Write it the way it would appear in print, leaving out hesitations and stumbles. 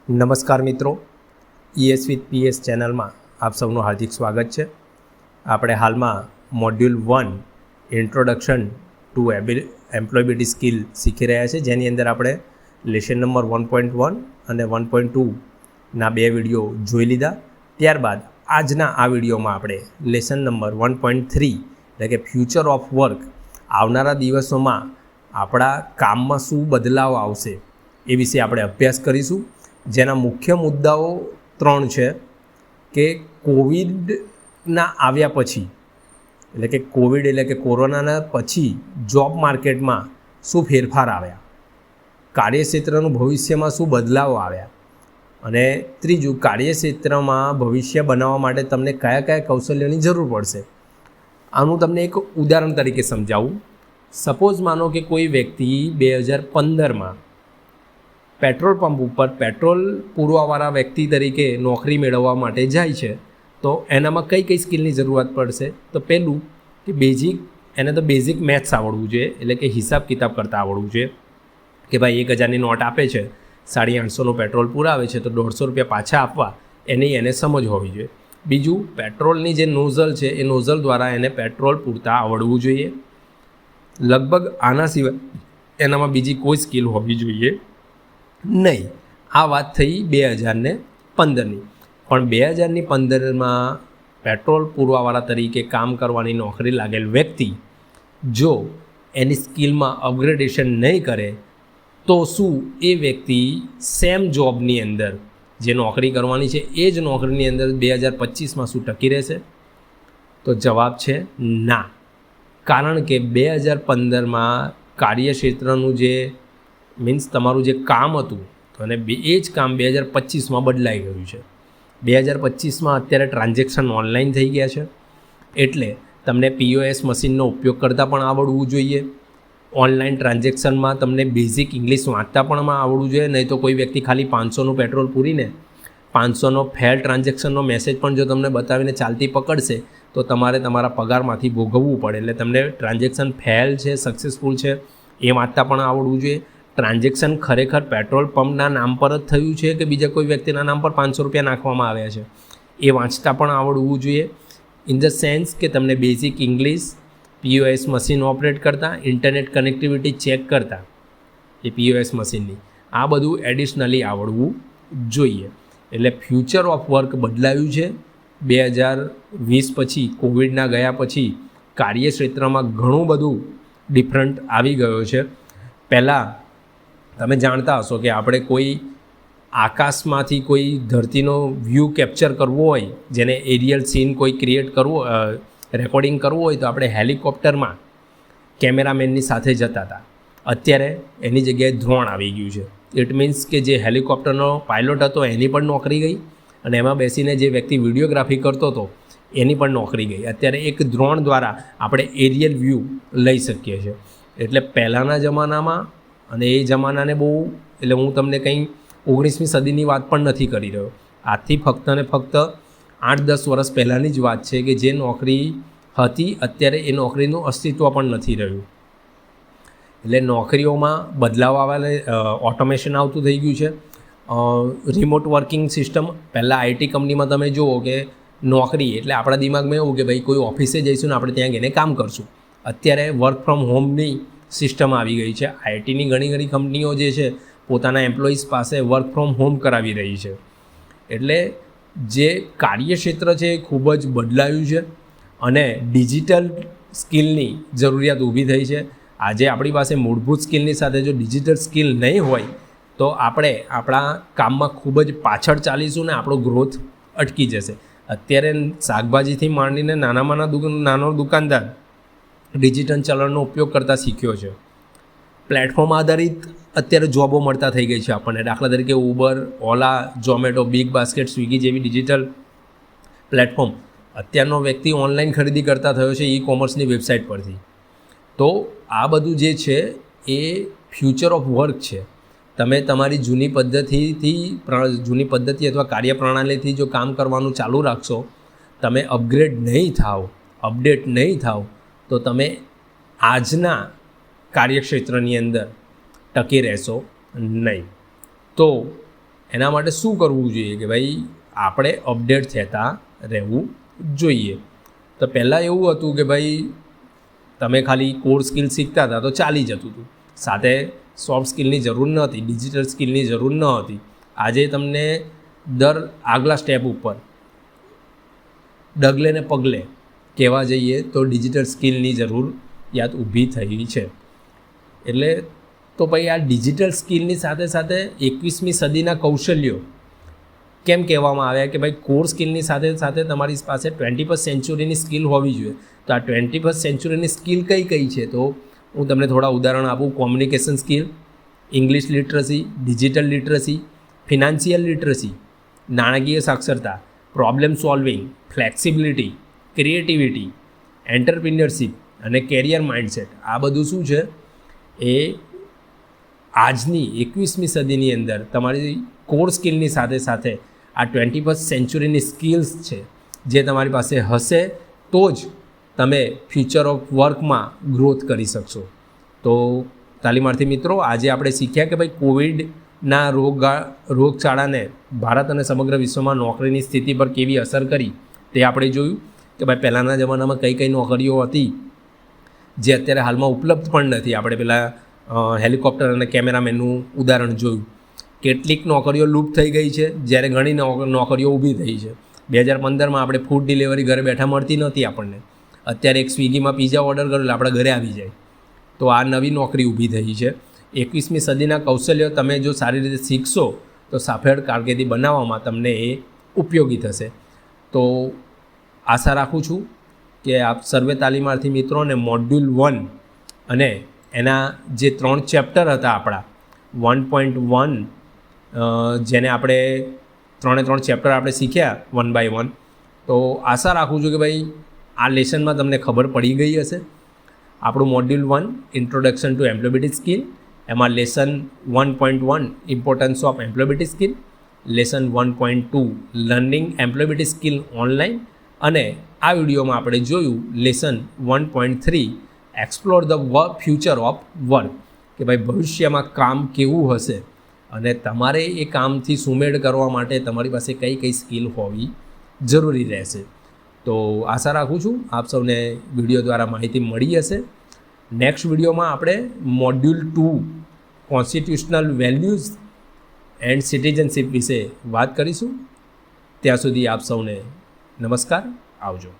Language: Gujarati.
નમસ્કાર મિત્રો, ES with PS ચેનલમાં આપ સૌનું હાર્દિક સ્વાગત છે. આપણે હાલમાં module 1 introduction to employability skill શીખી રહ્યા છે, જેની અંદર આપણે લેસન નંબર 1.1 અને 1.2ના બે વિડીયો જોઈ લીધા. ત્યારબાદ આજના આ વિડીયોમાં આપણે લેસન નંબર 1.3 એટલે કે ફ્યુચર ઓફ વર્ક, આવનારા દિવસોમાં આપણા કામમાં શું બદલાવ આવશે એ વિશે આપણે અભ્યાસ કરીશું. જેના મુખ્ય મુદ્દાઓ 3 છે કે કોવિડના આવ્યા પછી એટલે કે કોવિડ એટલે કે કોરોનાના પછી જોબ માર્કેટમાં શું ફેરફાર આવ્યા, કાર્યક્ષેત્રનું ભવિષ્યમાં શું બદલાવ આવ્યા, અને ત્રીજું કાર્યક્ષેત્રમાં ભવિષ્ય બનાવવા માટે તમને કયા કયા કૌશલ્યોની જરૂર પડશે. આનું તમને એક ઉદાહરણ તરીકે સમજાવું. સપોઝ માનો કે કોઈ વ્યક્તિ 2015માં પેટ્રોલ પંપ ઉપર પેટ્રોલ પૂરવાવાળા વ્યક્તિ તરીકે નોકરી મેળવવા માટે જાય છે, તો એનામાં કઈ કઈ સ્કિલની જરૂરત પડશે? તો પહેલું કે એને તો બેઝિક મેથ્સ આવડવું જોઈએ, એટલે કે હિસાબ કિતાબ કરતાં આવડવું જોઈએ કે ભાઈ 1000ની નોટ આપે છે, 850નું પેટ્રોલ પુરાવે છે, તો 150 રૂપિયા પાછા આપવા એને સમજ હોવી જોઈએ. બીજું, પેટ્રોલની જે નોઝલ છે એ નોઝલ દ્વારા એને પેટ્રોલ પૂરતા આવડવું જોઈએ. લગભગ આના સિવાય એનામાં બીજી કોઈ સ્કિલ હોવી જોઈએ નહીં. આ વાત થઈ 2015ની. પણ 2015માં પેટ્રોલ પૂરવાવાળા તરીકે કામ કરવાની નોકરી લાગેલ વ્યક્તિ જો એની સ્કિલમાં અપગ્રેડેશન નહીં કરે તો શું એ વ્યક્તિ સેમ જોબની અંદર જે નોકરી કરવાની છે એ જ નોકરીની અંદર 2025માં શું ટકી રહેશે? તો જવાબ છે ના. કારણ કે 2015માં કાર્યક્ષેત્રનું જે મીન્સ તમારું જે કામ હતું અને એ જ કામ 2025માં બદલાઈ ગયું છે. 2025માં અત્યારે ટ્રાન્ઝેક્શન ઓનલાઈન થઈ ગયા છે, એટલે તમને POS મશીનનો ઉપયોગ કરતાં પણ આવડવું જોઈએ. ઓનલાઈન ટ્રાન્ઝેક્શનમાં તમને બેઝિક ઇંગ્લિશ વાંચતા પણ આવડવું જોઈએ. નહીં તો કોઈ વ્યક્તિ ખાલી 500નું પેટ્રોલ પૂરીને 500નો ફેલ ટ્રાન્ઝેક્શનનો મેસેજ પણ જો તમને બતાવીને ચાલતી પકડશે તો તમારે તમારા પગારમાંથી ભોગવવું પડે. એટલે તમને ટ્રાન્ઝેક્શન ફેલ છે, સક્સેસફુલ છે એ વાંચતા પણ આવડવું જોઈએ. ટ્રાન્ઝેક્શન ખરેખર પેટ્રોલ પંપના નામ પર જ થયું છે કે બીજા કોઈ વ્યક્તિના નામ પર 500 રૂપિયા નાખવામાં આવ્યા છે એ વાંચતા પણ આવડવું જોઈએ. ઇન ધ સેન્સ કે તમને basic English, POS machine operate કરતાં, ઇન્ટરનેટ કનેક્ટિવિટી ચેક કરતાં એ POS મશીનની આ બધું એડિશનલી આવડવું જોઈએ. એટલે ફ્યુચર ઓફ વર્ક બદલાયું છે 2020 પછી, કોવિડના ગયા પછી કાર્યક્ષેત્રમાં ઘણું બધું ડિફરન્ટ આવી ગયો છે. પહેલાં તમે જાણતા હશો કે આપણે કોઈ આકાશમાંથી કોઈ ધરતીનો વ્યૂ કેપ્ચર કરવો હોય, જેને એરિયલ સીન કોઈ ક્રિએટ કરવો, રેકોર્ડિંગ કરવું હોય, તો આપણે હેલિકોપ્ટરમાં કેમેરામેનની સાથે જતા હતા. અત્યારે એની જગ્યાએ ડ્રોન આવી ગયું છે. ઇટ મીન્સ કે જે હેલિકોપ્ટરનો પાયલોટ હતો એની પણ નોકરી ગઈ, અને એમાં બેસીને જે વ્યક્તિ વિડીયોગ્રાફી કરતો હતો એની પણ નોકરી ગઈ. અત્યારે એક ડ્રોન દ્વારા આપણે એરિયલ વ્યૂ લઈ શકીએ છીએ. એટલે પહેલાંના જમાનામાં અને એ જમાનાને બહુ, એટલે હું તમને કંઈ 19મી સદીની વાત પણ નથી કરી રહ્યો. આજથી ફક્ત ને ફક્ત 8-10 વર્ષ પહેલાંની જ વાત છે કે જે નોકરી હતી અત્યારે એ નોકરીનું અસ્તિત્વ પણ નથી રહ્યું. એટલે નોકરીઓમાં બદલાવ આવેલા, ઓટોમેશન આવતું થઈ ગયું છે. રિમોટ વર્કિંગ સિસ્ટમ, પહેલાં IT કંપનીમાં તમે જુઓ કે નોકરી એટલે આપણા દિમાગમાં એવું કે ભાઈ કોઈ ઓફિસે જઈશું ને આપણે ત્યાં જઈને કામ કરશું. અત્યારે વર્ક ફ્રોમ હોમની સિસ્ટમ આવી ગઈ છે. ITની ઘણી કંપનીઓ જે છે પોતાના એમ્પ્લોઈઝ પાસે વર્ક ફ્રોમ હોમ કરાવી રહી છે. એટલે જે કાર્યક્ષેત્ર છે એ ખૂબ જ બદલાયું છે અને ડિજિટલ સ્કિલની જરૂરિયાત ઊભી થઈ છે. આજે આપણી પાસે મૂળભૂત સ્કિલની સાથે જો ડિજિટલ સ્કિલ નહીં હોય તો આપણે આપણા કામમાં ખૂબ જ પાછળ ચાલીશું ને આપણો ગ્રોથ અટકી જશે. અત્યારે શાકભાજીથી માંડીને નાનો દુકાનદાર ડિજિટલ ચલણનો ઉપયોગ કરતાં શીખ્યો છે. પ્લેટફોર્મ આધારિત અત્યારે જોબો મળતા થઈ ગઈ છે આપણને. દાખલા તરીકે ઉબર, ઓલા, ઝોમેટો, બિગ બાસ્કેટ, સ્વિગી જેવી ડિજિટલ પ્લેટફોર્મ અત્યારનો વ્યક્તિ ઓનલાઈન ખરીદી કરતા થયો છે ઈ-કોમર્સની વેબસાઇટ પરથી. તો આ બધું જે છે એ ફ્યુચર ઓફ વર્ક છે. તમે તમારી જૂની પદ્ધતિ અથવા કાર્યપ્રણાલીથી જો કામ કરવાનું ચાલુ રાખશો, તમે અપગ્રેડ નહીં થાવ, અપડેટ નહીં થાવ, તો તમે આજના કાર્યક્ષેત્રની અંદર ટકી રહેશો નહીં. તો એના માટે શું કરવું જોઈએ કે ભાઈ આપણે અપડેટ થતા રહેવું જોઈએ. તો પહેલાં એવું હતું કે ભાઈ તમે ખાલી કોર સ્કિલ શીખતા હતા તો ચાલી જતું હતું, સાથે સોફ્ટ સ્કિલની જરૂર ન હતી, ડિજિટલ સ્કિલની જરૂર ન હતી. આજે તમને આગલા સ્ટેપ ઉપર ડગલે ને પગલે કહેવા જઈએ તો ડિજિટલ સ્કિલની જરૂરિયાત ઊભી થઈ છે. એટલે તો ભાઈ આ ડિજિટલ સ્કિલની સાથે સાથે 21મી સદીના કૌશલ્યો કેમ કહેવામાં આવ્યા કે ભાઈ કોર સ્કિલની સાથે સાથે તમારી પાસે 21st સેન્ચુરીની સ્કિલ હોવી જોઈએ. તો આ 21st સેન્ચુરીની સ્કિલ કઈ કઈ છે તો હું તમને થોડા ઉદાહરણ આપું. Communication skill, English literacy, digital literacy, financial literacy, નાણાકીય સાક્ષરતા, problem solving, flexibility, creativity, entrepreneurship અને કેરિયર માઇન્ડસેટ. આ બધું શું છે એ આજની 21મી સદીની અંદર તમારી કોર સ્કિલની સાથે સાથે આ 21st સેન્ચુરીની સ્કિલ્સ છે જે તમારી પાસે હશે તો જ તમે ફ્યુચર ઓફ વર્કમાં ગ્રોથ કરી શકશો. તો તાલીમાર્થી મિત્રો, આજે આપણે શીખ્યા કે ભાઈ કોવિડના રોગચાળાને ભારત અને સમગ્ર વિશ્વમાં નોકરીની સ્થિતિ પર કેવી અસર કરી તે આપણે જોયું કે ભાઈ પહેલાંના જમાનામાં કઈ કઈ નોકરીઓ હતી જે અત્યારે હાલમાં ઉપલબ્ધ પણ નથી. આપણે પહેલાં હેલિકોપ્ટર અને કેમેરામેનનું ઉદાહરણ જોયું. કેટલીક નોકરીઓ લુપ્ત થઈ ગઈ છે જ્યારે ઘણી નોકરીઓ ઊભી થઈ છે. 2015માં આપણે ફૂડ ડિલિવરી ઘરે બેઠા મળતી નહોતી આપણને. અત્યારે એક સ્વિગીમાં પિઝા ઓર્ડર કરો એટલે આપણા ઘરે આવી જાય. તો આ નવી નોકરી ઊભી થઈ છે. 21મી સદીના કૌશલ્યો તમે જો સારી રીતે શીખશો તો સફળ કારકિર્દી બનાવવામાં તમને એ ઉપયોગી થશે. તો આશા રાખું છું કે આપ સર્વે તાલીમાર્થી મિત્રોને મોડ્યુલ 1 અને એના જે 3 ચેપ્ટર હતા આપણા 1.1 જેને આપણે 3 ચેપ્ટર આપણે શીખ્યા 1 by 1. તો આશા રાખું છું કે ભાઈ આ લેસનમાં તમને ખબર પડી ગઈ હશે. આપણું module 1 introduction to employability skill, એમાં lesson 1.1 importance of employability skill, lesson 1.2 learning employability skill online, અને આ વિડીયોમાં આપણે જોયું lesson 1.3 explore the future of work કે ભાઈ ભવિષ્યમાં કામ કેવું હશે અને તમારે એ કામથી સુમેળ કરવા માટે તમારી પાસે કઈ કઈ સ્કિલ હોવી જરૂરી રહેશે. તો આશા રાખું છું આપ સૌને વિડીયો દ્વારા માહિતી મળી હશે. નેક્સ્ટ વિડીયોમાં આપણે module 2 constitutional values and citizenship વિશે વાત કરીશું. ત્યાં સુધી આપ સૌને નમસ્કાર, આવજો.